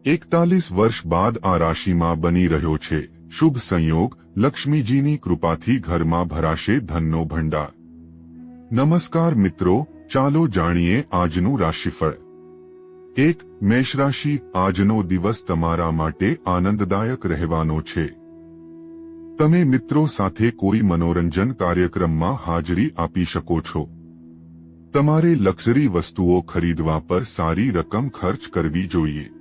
41 વર્ષ બાદ આ રાશિમાં બની રહ્યો છે શુભ સંયોગ. લક્ષ્મીજીની કૃપાથી ઘરમાં ભરાશે ધનનો ભંડાર. નમસ્કાર મિત્રો, ચાલો જાણીએ આજનું રાશિફળ. 1. મેષ રાશિ. આજનો દિવસ તમારા માટે આનંદદાયક રહેવાનો છે. તમે મિત્રો સાથે કોઈ મનોરંજન કાર્યક્રમમાં હાજરી આપી શકો છો. તમારે લક્ઝરી વસ્તુઓ ખરીદવા પર સારી રકમ ખર્ચ કરવી જોઈએ.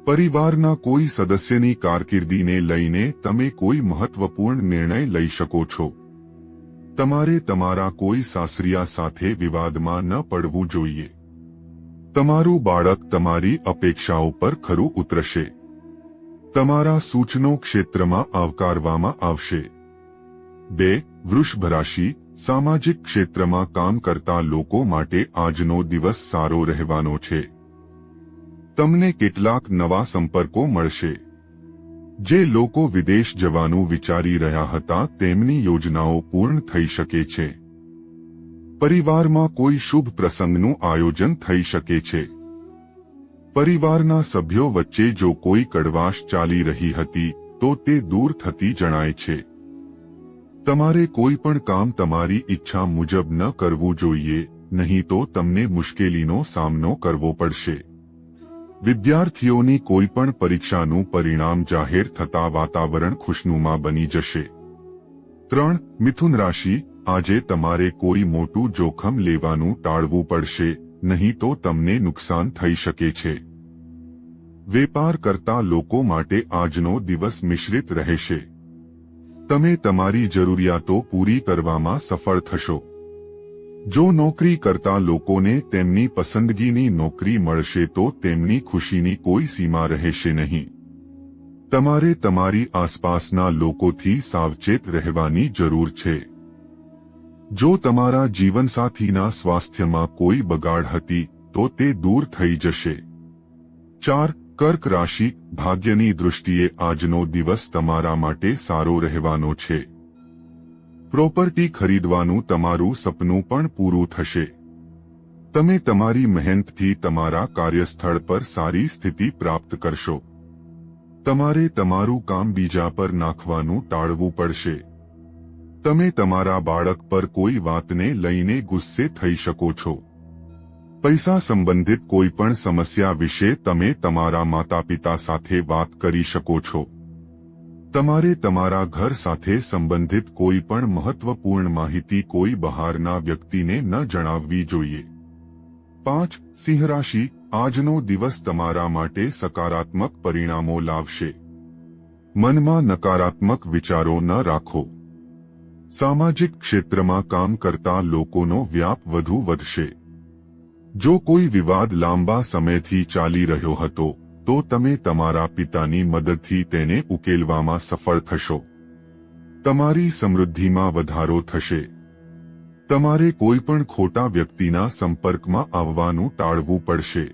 પરિવારના કોઈ સદસ્યની કારકિર્દીને લઈને તમે કોઈ મહત્વપૂર્ણ નિર્ણય લઈ શકો છો. તમારે તમારા કોઈ સાસરિયા સાથે વિવાદમાં ન પડવું જોઈએ. તમારું બાળક તમારી અપેક્ષાઓ પર ખરું ઉતરશે. તમારા સૂચનો ક્ષેત્રમાં આવકારવામાં આવશે. 2. વૃષભ રાશિ. સામાજિક ક્ષેત્રમાં કામ કરતા લોકો માટે આજનો દિવસ સારો રહેવાનો છે. તમને કેટલાક નવા સંપર્કો મળશે. જે લોકો વિદેશ જવાનું વિચારી રહ્યા હતા તેમની યોજનાઓ પૂર્ણ થઈ શકે છે. પરિવારમાં કોઈ શુભ પ્રસંગનું આયોજન થઈ શકે છે. પરિવારના સભ્યો વચ્ચે જો કોઈ કડવાશ ચાલી રહી હતી તો તે દૂર થતી જણાય છે. તમારે કોઈ પણ કામ તમારી ઈચ્છા મુજબ ન કરવું જોઈએ, નહીં તો તમને મુશ્કેલીનો સામનો કરવો પડશે. વિદ્યાર્થીઓની કોઈ પણ પરીક્ષાનું પરિણામ જાહેર થતા વાતાવરણ ખુશનુમા બની જશે. 3. મિથુન રાશિ. આજે તમારે કોઈ મોટું જોખમ લેવાનું ટાળવું પડશે, નહીં તો તમને નુકસાન થઈ શકે છે. વેપાર કરતા લોકો માટે આજનો દિવસ મિશ્રિત રહેશે. તમે તમારી જરૂરિયાતો પૂરી કરવામાં સફળ થશો. જો નોકરી કરતા લોકોને તેમની પસંદગીની નોકરી મળશે તો તેમની ખુશીની કોઈ સીમા રહેશે નહીં. તમારે તમારી આસપાસના લોકોથી સાવચેત રહેવાની જરૂર છે. જો તમારા જીવનસાથીના સ્વાસ્થ્યમાં કોઈ બગાડ હતી તો તે દૂર થઈ જશે. 4. કર્ક રાશિ. ભાગ્યની દૃષ્ટિએ આજનો દિવસ તમારા માટે સારો રહેવાનો છે. પ્રોપર્ટી ખરીદવાનું તમારું સપનું પણ પૂરું થશે. તમે તમારી મહેનતથી તમારા કાર્યસ્થળ પર સારી સ્થિતિ પ્રાપ્ત કરશો. તમારે તમારું કામ બીજા પર નાખવાનું ટાળવું પડશે. તમે તમારા બાળક પર કોઈ વાતને લઈને ગુસ્સે થઈ શકો છો. પૈસા સંબંધિત કોઈ પણ સમસ્યા વિશે તમે તમારા માતાપિતા સાથે વાત કરી શકો છો. તમારે તમારા ઘર સાથે સંબંધિત કોઈ પણ મહત્વપૂર્ણ માહિતી કોઈ બહારના વ્યક્તિને ન જણાવવી જોઈએ. 5. સિંહ રાશિ. આજનો દિવસ તમારા માટે સકારાત્મક પરિણામો લાવશે. મનમાં નકારાત્મક વિચારો ન રાખો. સામાજિક ક્ષેત્રમાં કામ કરતા લોકોનો વ્યાપ વધુ વધશે. જો કોઈ વિવાદ લાંબા સમયથી ચાલી રહ્યો હતો તો તમે તમારા પિતાની મદદથી તેને ઉકેલવામાં સફળ થશો. તમારી સમૃદ્ધિમાં વધારો થશે. તમારે કોઈ પણ ખોટા વ્યક્તિના સંપર્કમાં આવવાનું ટાળવું પડશે.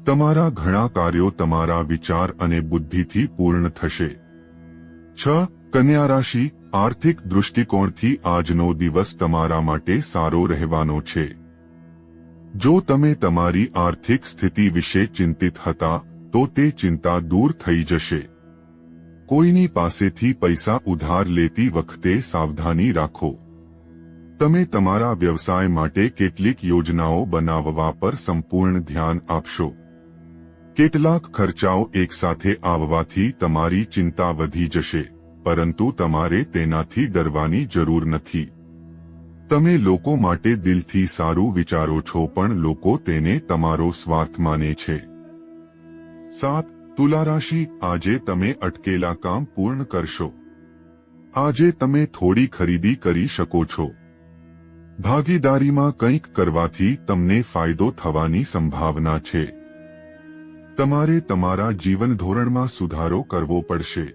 તમારા ઘણા કાર્યો તમારા વિચાર અને બુદ્ધિથી પૂર્ણ થશે. 6. કન્યા રાશિ. આર્થિક દૃષ્ટિકોણથી આજનો દિવસ તમારા માટે સારો રહેવાનો છે. જો તમે તમારી આર્થિક સ્થિતિ વિશે ચિંતિત હતા તો તે ચિંતા દૂર થઈ જશે. કોઈની પાસેથી પૈસા ઉધાર લેતી વખતે સાવધાની રાખો. તમે તમારા વ્યવસાય માટે કેટલીક યોજનાઓ બનાવવા પર સંપૂર્ણ ધ્યાન આપશો. કેટલાક ખર્ચાઓ એકસાથે આવવાથી તમારી ચિંતા વધી જશે, પરંતુ તમારે તેનાથી ડરવાની જરૂર નથી. તમે લોકો માટે દિલથી સારું વિચારો છો પણ લોકો તેને તમારો સ્વાર્થ માને છે. 7. તુલા રાશિ. આજે તમે અટકેલા કામ પૂર્ણ કરશો. આજે તમે થોડી ખરીદી કરી શકો છો. ભાગીદારીમાં કંઈક કરવાથી તમને ફાયદો થવાની સંભાવના છે. તમારે તમારા જીવન ધોરણમાં સુધારો કરવો પડશે.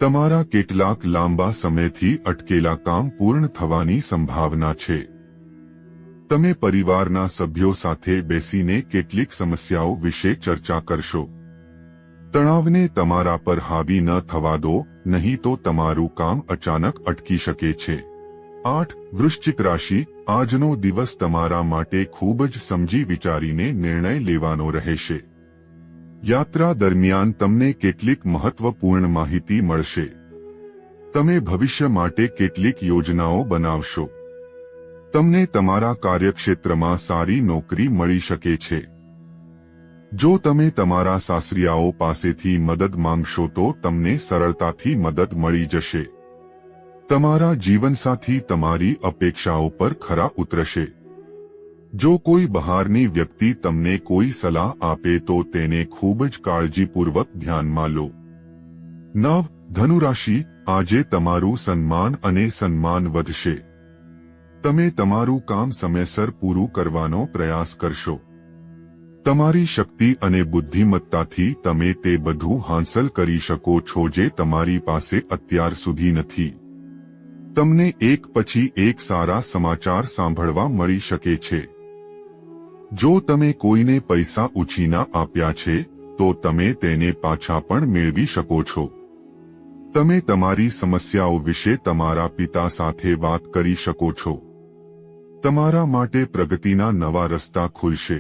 તમારા કેટલાક લાંબા સમયથી અટકેલા કામ પૂર્ણ થવાની સંભાવના છે. તમે પરિવારના સભ્યો સાથે બેસીને કેટલીક સમસ્યાઓ વિશે ચર્ચા કરશો. તણાવને તમારા પર હાવી ન થવા દો, નહીં તો તમારું કામ અચાનક અટકી શકે છે. 8. વૃશ્ચિક રાશિ. આજનો દિવસ તમારા માટે ખૂબ જ સમજી વિચારીને નિર્ણય લેવાનો રહેશે. યાત્રા દરમિયાન તમને કેટલીક મહત્વપૂર્ણ માહિતી મળશે. તમે ભવિષ્ય માટે કેટલીક યોજનાઓ બનાવશો. તમને તમારા કાર્યક્ષેત્રમાં સારી નોકરી મળી શકે છે. જો તમે તમારા સાસરિયાઓ પાસેથી મદદ માંગશો તો તમને સરળતાથી મદદ મળી જશે. તમારા જીવનસાથી તમારી અપેક્ષાઓ પર ખરા ઉતરશે. જો કોઈ બહારની વ્યક્તિ તમને કોઈ સલાહ આપે તો તેને ખૂબ જ કાળજીપૂર્વક ધ્યાનમાં લો. 9. ધનુ રાશિ, આજે તમારું સન્માન વધશે. તમે તમારું કામ સમયસર પૂરું કરવાનો પ્રયાસ કરશો. તમારી શક્તિ અને બુદ્ધિમત્તાથી તમે તે બધું હાંસલ કરી શકો છો જે તમારી પાસે અત્યાર સુધી નથી. તમને એક પછી એક સારા સમાચાર સાંભળવા મળી શકે છે. જો તમે કોઈને પૈસા ઉછીના આપ્યા છે તો તમે તેને પાછા પણ મેળવી શકો છો. તમે તમારી સમસ્યાઓ વિશે તમારા પિતા સાથે વાત કરી શકો છો. તમારા માટે પ્રગતિના નવા રસ્તા ખુલશે.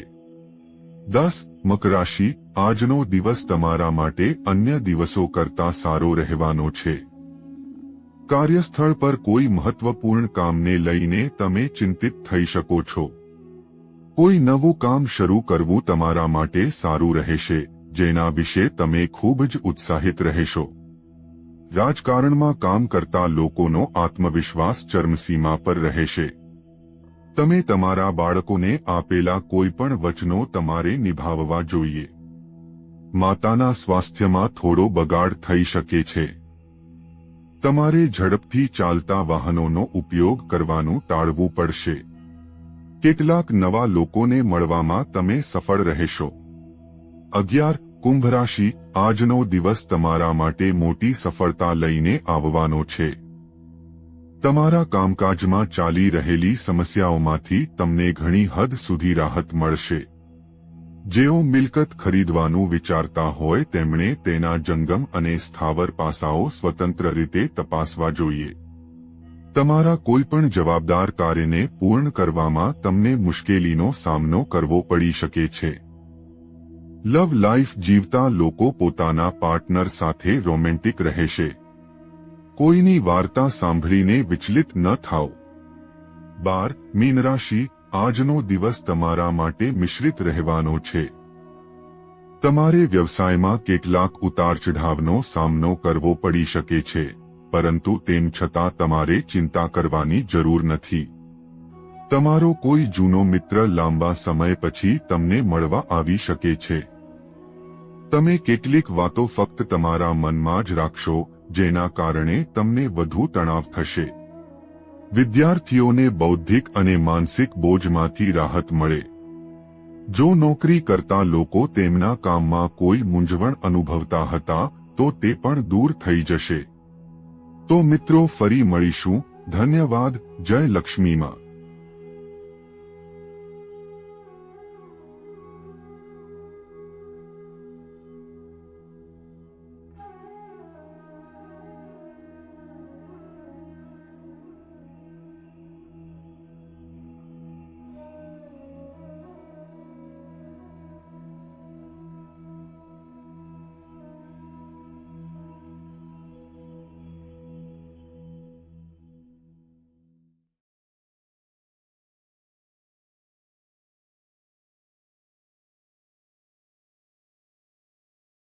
10. મકર રાશિ, આજનો દિવસ તમારા માટે અન્ય દિવસો કરતાં સારો રહેવાનો છે. કાર્યસ્થળ પર કોઈ મહત્વપૂર્ણ કામને લઈને તમે ચિંતિત થઈ શકો છો. કોઈ નવું કામ શરૂ કરવું તમારા માટે સારું રહેશે, જેના વિશે તમે ખૂબ જ ઉત્સાહિત રહેશો. રાજકારણમાં કામ કરતા લોકોનો આત્મવિશ્વાસ ચરમસીમા પર રહેશે. તમે તમારા બાળકોને આપેલા કોઈપણ વચનો તમારે નિભાવવા જોઈએ. માતાના સ્વાસ્થ્યમાં થોડો બગાડ થઈ શકે છે. તમારે ઝડપથી ચાલતા વાહનોનો ઉપયોગ કરવાનું ટાળવું પડશે. કેટલાક નવા લોકોને મળવામાં તમે સફળ રહેશો. 11. કુંભ રાશિ, આજનો દિવસ તમારા માટે મોટી સફળતા લઈને આવવાનો છે. તમારા કામકાજમાં ચાલી રહેલી સમસ્યાઓમાંથી તમને ઘણી હદ સુધી રાહત મળશે. જેઓ મિલકત ખરીદવાનું વિચારતા હોય તેમણે તેના જંગમ અને સ્થાવર પાસાઓ સ્વતંત્ર રીતે તપાસવા જોઈએ. તમારા કોઈપણ જવાબદાર કાર્યને પૂર્ણ કરવામાં તમને મુશ્કેલીનો સામનો કરવો પડી શકે છે. લવ લાઈફ જીવતા લોકો પોતાના પાર્ટનર સાથે રોમેન્ટિક રહેશે. કોઈની વાર્તા સાંભળીને વિચલિત ન થાઓ. 12. મીન રાશિ, આજનો દિવસ તમારા માટે મિશ્રિત રહેવાનો છે. તમારે વ્યવસાયમાં કેટલાક ઉતાર ચઢાવનો સામનો કરવો પડી શકે છે, પરંતુ તેમ છતાં તમારે ચિંતા કરવાની જરૂર નથી. તમારો કોઈ જૂનો મિત્ર લાંબા સમય પછી તમને મળવા આવી શકે છે. તમે કેટલીક વાતો ફક્ત તમારા મનમાં જ રાખશો, જેના કારણે તમને વધુ તણાવ થશે. વિદ્યાર્થીઓને બૌદ્ધિક અને માનસિક બોજમાંથી રાહત મળે. જો નોકરી કરતા લોકો તેમના કામમાં કોઈ મૂંઝવણ અનુભવતા હતા તો તે પણ દૂર થઈ જશે. તો મિત્રો, ફરી મળીશું. ધન્યવાદ. જય લક્ષ્મી માં.